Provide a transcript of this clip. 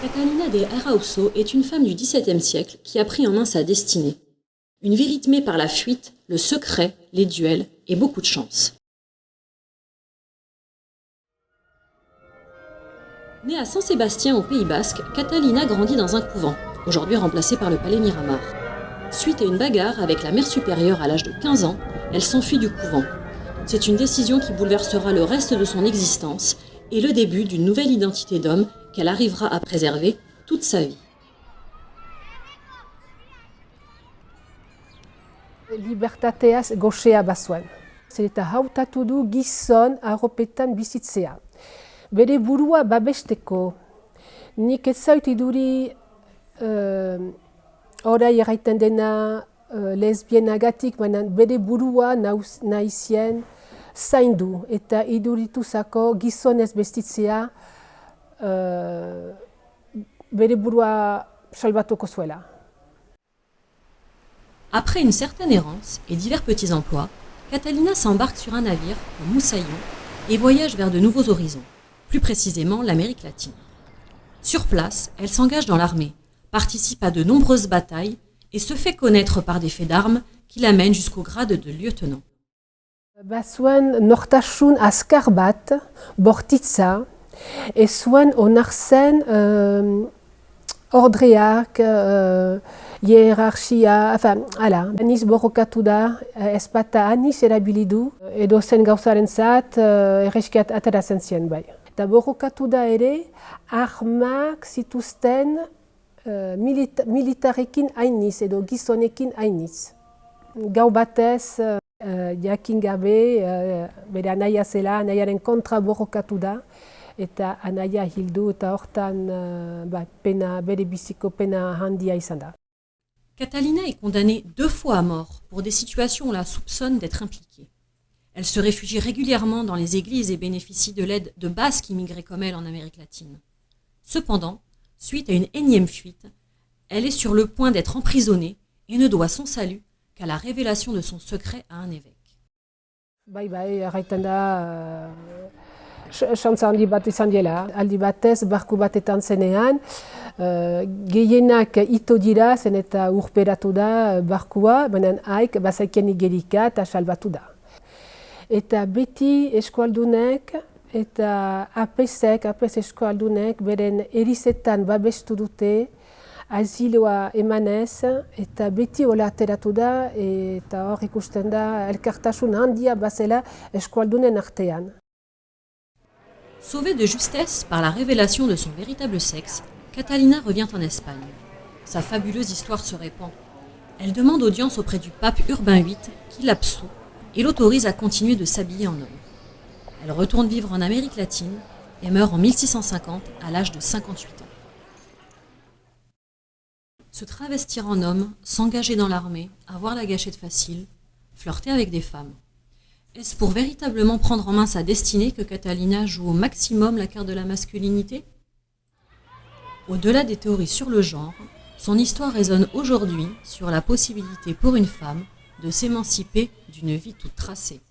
Catalina de Erauso est une femme du XVIIe siècle qui a pris en main sa destinée. Une vie rythmée par la fuite, le secret, les duels et beaucoup de chance. Née à Saint-Sébastien au Pays Basque, Catalina grandit dans un couvent, aujourd'hui remplacé par le palais Miramar. Suite à une bagarre avec la mère supérieure à l'âge de 15 ans, elle s'enfuit du couvent. C'est une décision qui bouleversera le reste de son existence et le début d'une nouvelle identité d'homme qu'elle arrivera à préserver toute sa vie. Libertateaz goxea bazuen. Eta hautatu du gizon arropetan bizitzea. Bere burua babesteko. Nik ez zait iduri orai erraiten dena lesbienagatik, baina bere burua naizien zaindu eta idurituzako gizonez bestitzea bere burua salbatuko zuela. Après une certaine errance et divers petits emplois, Catalina s'embarque sur un navire, le Moussaillon, et voyage vers de nouveaux horizons, plus précisément l'Amérique latine. Sur place, elle s'engage dans l'armée, participe à de nombreuses batailles et se fait connaître par des faits d'armes qui l'amènent jusqu'au grade de lieutenant. Bazuen nortasun azkar bat, bortitza, ez zuen onartzen ordreak, hierarchia, aniz borrokatu da, ez bata aniz erabilidu, edo zen gauzaren zat, erreskiat ateratzen zien bai. Eta borrokatu da ere, armak zituzten militarekin hainiz, edo gizonekin hainiz. Gau batez, jakin gabe, bere anaia zela, anaiaren kontra borrokatu da, eta anaia hildu eta hortan bere biziko pena handia izan da. Catalina est condamnée 2 fois à mort pour des situations où on la soupçonne d'être impliquée. Elle se réfugie régulièrement dans les églises et bénéficie de l'aide de Basques immigrés comme elle en Amérique latine. Cependant, suite à une énième fuite, elle est sur le point d'être emprisonnée et ne doit son salut qu'à la révélation de son secret à un évêque. Bai, erraiten da, xantza handi bat izan diela. Aldi batez, barku batetan zenean, gehienak ito dira, zen eta urperatu da barkua, baina haik bazaiken igerika eta salbatu da. Eta beti eskualdunek eta apez eskualdunek beren erizetan babestu dute, asiloa emanez, eta beti hola ateratu da, eta hor ikusten da elkartasun handia bazela eskualdunen artean. Sauvée de justesse par la révélation de son véritable sexe, Catalina revient en Espagne. Sa fabuleuse histoire se répand. Elle demande audience auprès du pape Urbain VIII qui l'absout et l'autorise à continuer de s'habiller en homme. Elle retourne vivre en Amérique latine et meurt en 1650 à l'âge de 58 ans. Se travestir en homme, s'engager dans l'armée, avoir la gâchette facile, flirter avec des femmes. Est-ce pour véritablement prendre en main sa destinée que Catalina joue au maximum la carte de la masculinité ? Au-delà des théories sur le genre, son histoire résonne aujourd'hui sur la possibilité pour une femme de s'émanciper d'une vie toute tracée.